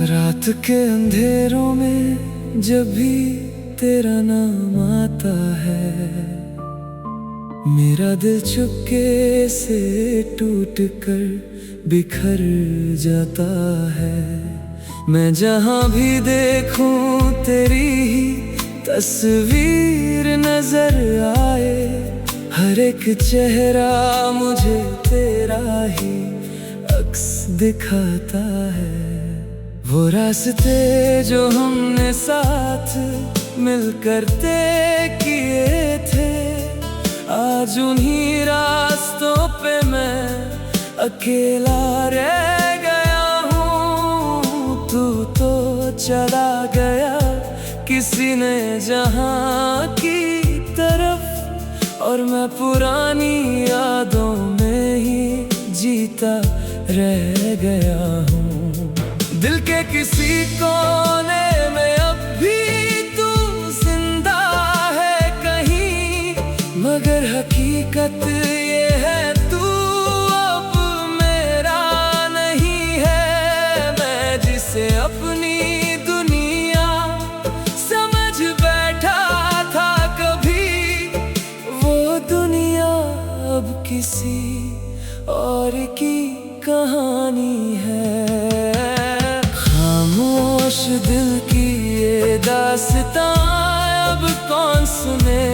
रात के अंधेरों में जब भी तेरा नाम आता है, मेरा दिल चुपके से टूट कर बिखर जाता है। मैं जहाँ भी देखूं तेरी ही तस्वीर नजर आए, हर एक चेहरा मुझे तेरा ही अक्स दिखाता है। वो रास्ते जो हमने साथ मिलकर तय किए थे, आज उन्हीं रास्तों पे मैं अकेला रह गया हूँ। तू तो चला गया किसी ने जहां की तरफ, और मैं पुरानी यादों में ही जीता रह गया हूँ। दिल के किसी कोने में अब भी तू जिंदा है कहीं, मगर हकीकत ये है तू अब मेरा नहीं है। मैं जिसे अपनी दुनिया समझ बैठा था कभी, वो दुनिया अब किसी और की कहानी है। खामोश दिल की ये दास्तां अब कौन सुने,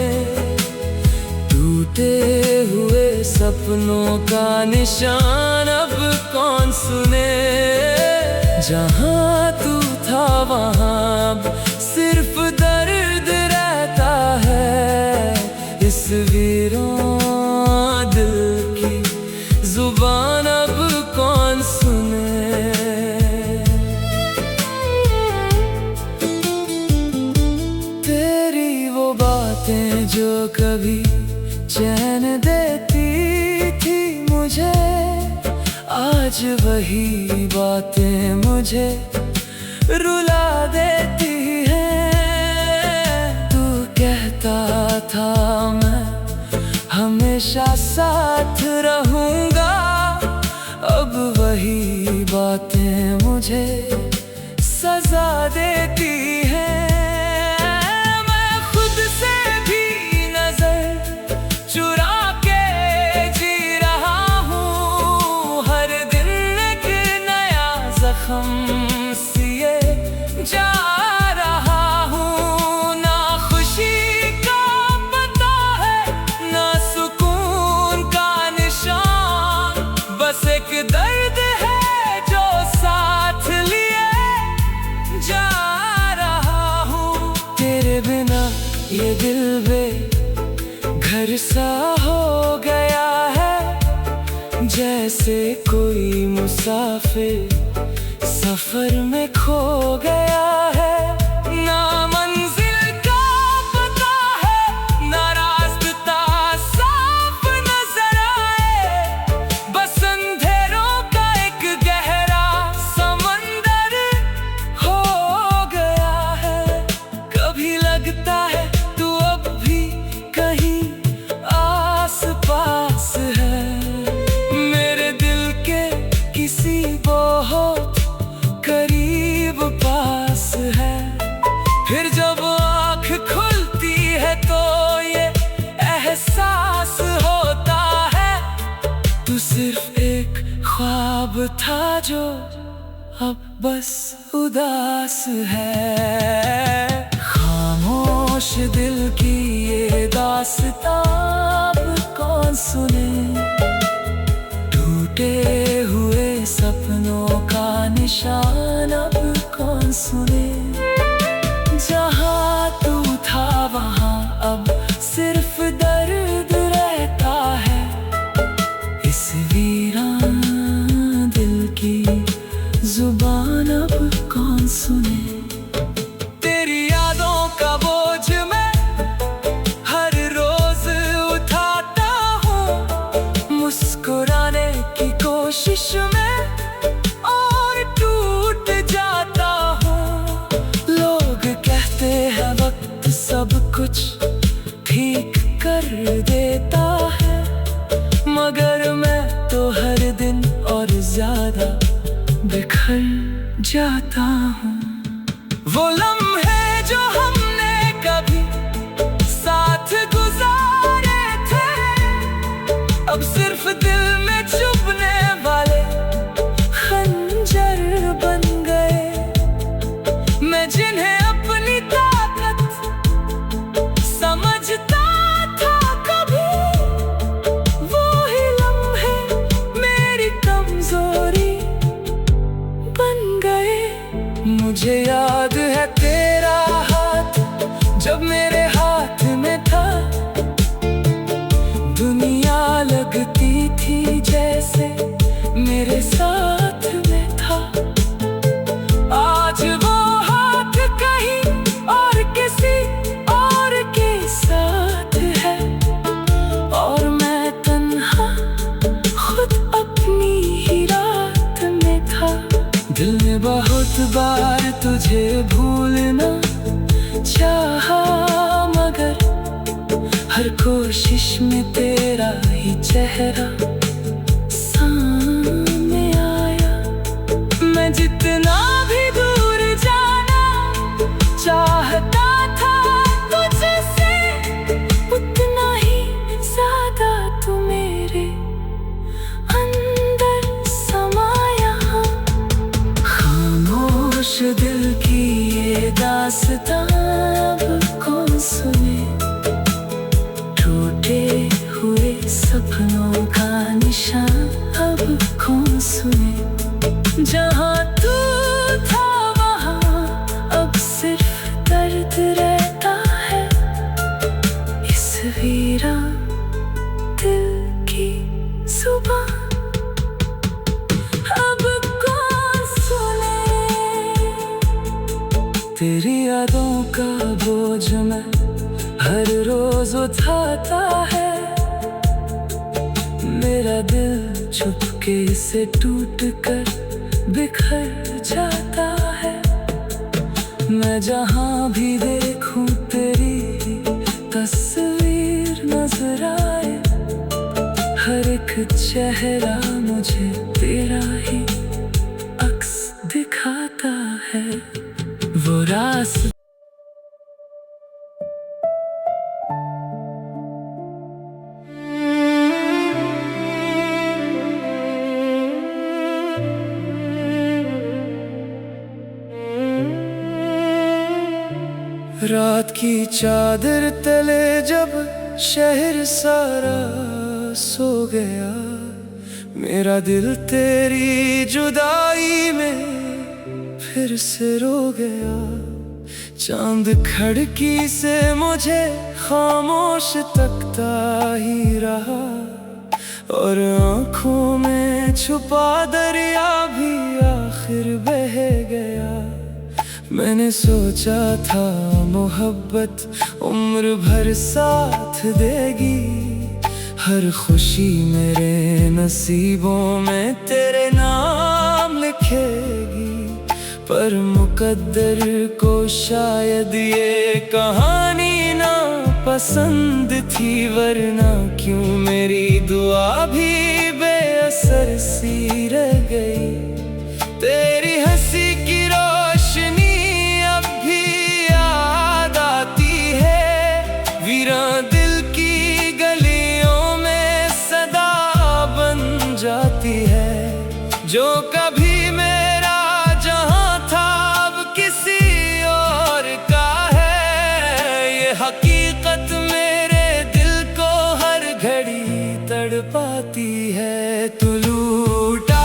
टूटे हुए सपनों का निशान अब कौन सुने। जहाँ तू था वहाँ अब सिर्फ दर्द रहता है। इस वीरान दिल की जुबान अब कौन सुने। जो कभी चैन देती थी मुझे, आज वही बातें मुझे रुला देती हैं। तू कहता था मैं हमेशा साथ रहूंगा, अब वही बातें मुझे सजा देती हैं। सिए जा रहा हूँ, ना खुशी का पता है ना सुकून का निशान, बस एक दर्द है जो साथ लिए जा रहा हूँ। तेरे बिना ये दिल बेघर सा हो गया है, जैसे कोई मुसाफिर सफर में खो गया है। ना मंजिल का पता है ना रास्ता साफ नजर आए, बस अंधेरों का एक गहरा समंदर हो गया है। कभी लगता है तू अब भी कहीं आस पास है, मेरे दिल के किसी बहुत करीब पास है। फिर जब आँख खुलती है तो ये एहसास होता है, तू सिर्फ एक ख्वाब था जो अब बस उदास है। खामोश दिल की ये दास्तां अब कौन सुने, टूटे हुए सपनों का निशान अब कौन सुने। जहाँ तू था वहाँ अब सिर्फ दर्द रहता है। इस वीरान दिल की जुबान अब कौन सुने। तेरी यादों का बोझ मैं हर रोज उठाता जाता हूँ। वो लम्हे जो हमने कभी साथ गुजारे थे, अब सिर्फ दिल में चुभने वाले खंजर बन गए। मैं जिन्हें अपनी ताकत समझता था कभी, वो ही लम्हे मेरी कमजोरी बन गए। मुझे याद है तेरा हाथ जब मेरे हाथ में था, दुनिया लगती थी जैसे मेरे साथ में था। आज वो हाथ कहीं और किसी और के साथ है, और मैं तन्हा खुद अपनी ही रात में था। दिल ने बहुत बार तुझे भूलना चाहा, मगर हर कोशिश में तेरा ही चेहरा सामने आया। मैं जितना भी दूर जाना चाहता था तुझसे, उतना ही ज्यादा तू मेरे अंदर समाया। खामोश दिल की ये दास्तां अब कौन सुने, टूटे हुए सपनों का निशान अब कौन सुने। जहाँ तू था वहाँ अब सिर्फ दर्द रहता है, इस वीरान दिल की जुबान अब कौन सुने। तेरी यादों का बोझ मैं हर रोज उठाता है, मेरा दिल चुपके से टूट कर बिखर जाता है। मैं जहाँ भी देखूं तेरी तस्वीर नजर आए, हर एक चेहरा मुझे तेरा ही अक्स दिखाता है। वो रास्ता रात की चादर तले जब शहर सारा सो गया, मेरा दिल तेरी जुदाई में फिर से रो गया। चांद खिड़की से मुझे खामोश तकता ही रहा, और आँखों में छुपा दरिया भी आखिर बह गया। मैंने सोचा था मोहब्बत उम्र भर साथ देगी, हर खुशी मेरे नसीबों में तेरे नाम लिखेगी। पर मुकद्दर को शायद ये कहानी ना पसंद थी, वरना क्यों मेरी दुआ भी बेअसर सी रह गई। तेरी हंसी की रोशनी अब भी याद आती है, वीरान दिल की गलियों में सदा बन जाती है। जो कभी मेरा जहां था अब किसी और का है, ये हकीकत मेरे दिल को हर घड़ी तड़पाती है। तू लूटा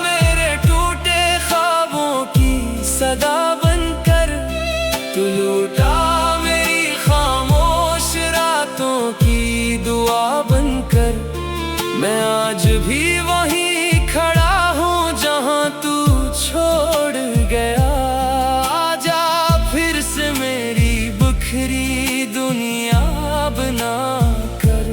मेरे टूटे ख्वाबों की सदा बनकर, तू लूटा मेरी खामोश रातों की दुआ बनकर। मैं आज भी वहीं खड़ा हूँ जहाँ तू छोड़ गया। आजा फिर से मेरी बिखरी दुनिया बना कर।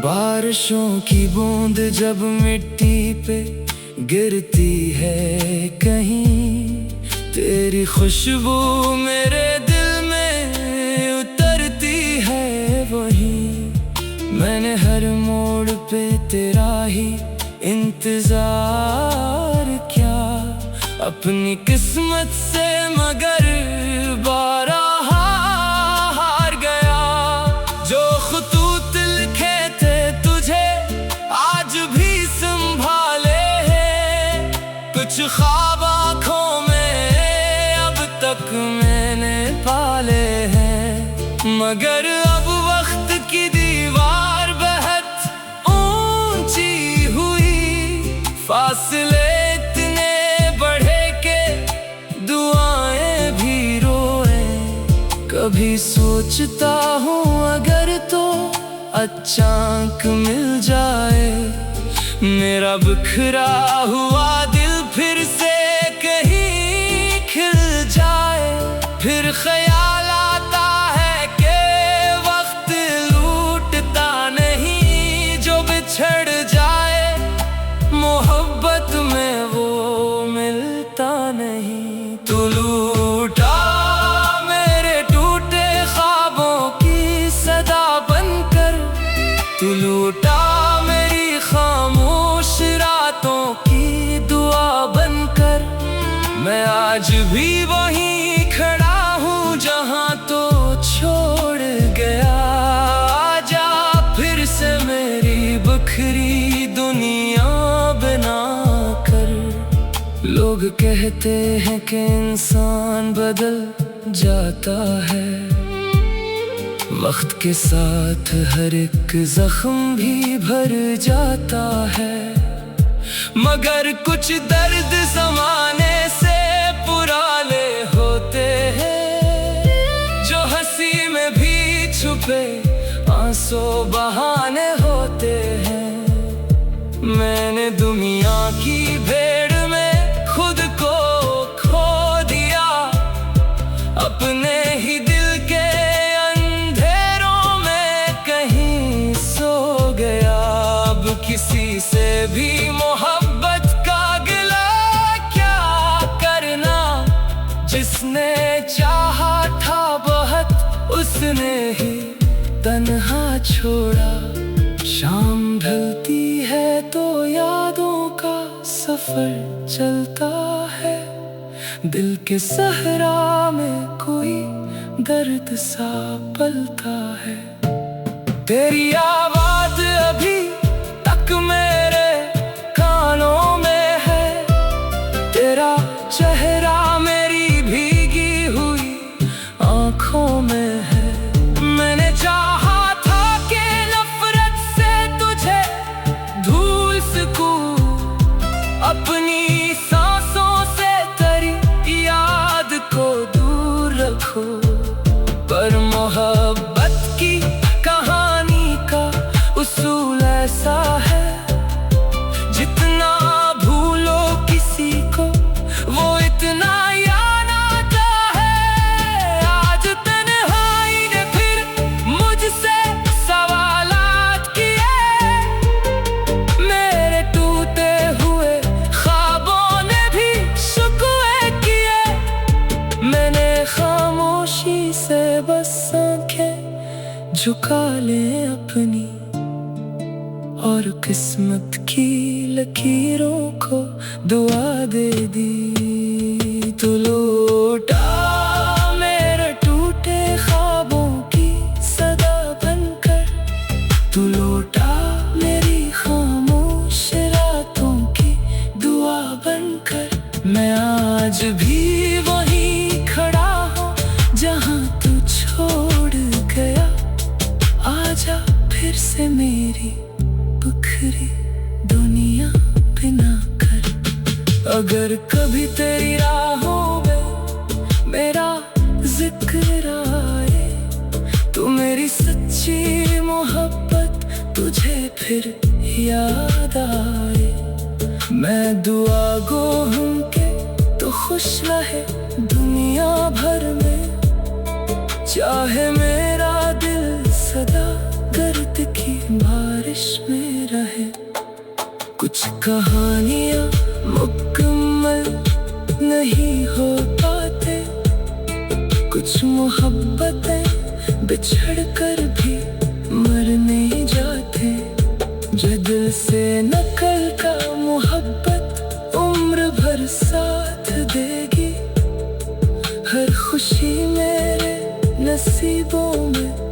बारिशों की बूंद जब मिट्टी पे गिरती है कहीं, तेरी खुशबू मेरे दिल में उतरती है वहीं, मैंने हर मोड़ पे तेरा ही इंतजार किया। अपनी किस्मत से मगर बारहा हार गया। जो खतूत लिखे थे तुझे आज भी संभाले हैं, कुछ ख्वाब आँखों में अब तक मैंने पाले हैं। मगर अब वक्त की दीवार बहुत ऊंची हुई, फासले इतने बढ़े के दुआएं भी रोए। कभी सोचता हूँ अगर तो अचानक मिल जाए, मेरा बिखरा हुआ दिल फिर से कहीं खिल जाए। फिर ख्याल आता है कि वक्त लूटता नहीं, जो बिछड़ जाए मोहब्बत में वो मिलता नहीं। तू लूटा मेरे टूटे ख्वाबों की सदा बनकर, तू लूटा मेरी खामोश रातों की दुआ बनकर। मैं आज भी वहीं खड़ा हूँ जहाँ तो छोड़ गया। आजा फिर से मेरी बिखरी दुनिया बना कर। लोग कहते हैं कि इंसान बदल जाता है, वक्त के साथ हर एक जख्म भी भर जाता है। मगर कुछ दर्द ज़माने से पुराने होते हैं, जो हंसी में भी छुपे आंसू बहाने होते हैं। मैंने दुनिया की भीड़ में खुद को खो दिया, अपने ही दिल के अंधेरों में कहीं सो गया। अब किसी से भी मोहब्बत का गिला क्या करना, जिसने चाहा था बहुत उसने ही तन्हा छोड़ा। शाम ढलती है तो यादों का सफर चलता है, दिल के सहरा में कोई दर्द सा पलता है। तेरी आवाज अभी तक मेरे कानों में है, तेरा चेहरा मेरी भीगी हुई आँखों में है। मैंने चाहा था कि नफरत से तुझे धूल सकूं, अपनी सांसों से तेरी याद को दूर रखो। पर मोहब्बत की कहानी का उसूल ऐसा है, जितना भूलो किसी को वो इतना याद आता है। आज तन्हाई ने फिर मुझसे सवालात किए, मेरे टूटे हुए ख्वाबों ने भी शिकवे किए। मैंने खामोशी से बस आंखें झुका ले अपनी, और किस्मत की लकीरों को दुआ दे दी। तू लूटा मेरे टूटे ख्वाबों की सदा बनकर, तू लूटा मेरी खामोश रातों की दुआ बनकर। मैं आज भी वहीं खड़ा हूँ जहाँ तू छोड़ गया। आजा फिर से मेरी बिखरी दुनिया बना कर। अगर कभी तेरी राहों में मेरा जिक्र आए, तो मेरी सच्ची मोहब्बत तुझे फिर याद आए। मैं दुआ गो हूँ कि तू खुश रहे दुनिया भर में, चाहे मेरा दिल सदा दर्द की बारिश में रहे। कुछ कहानियाँ मुकम्मल नहीं होता कुछ मोहब्बतें बिछड़ कर भी मरने जाते, जो दिल से नकल का मोहब्बत उम्र भर साथ देगी। हर खुशी मेरे नसीबों में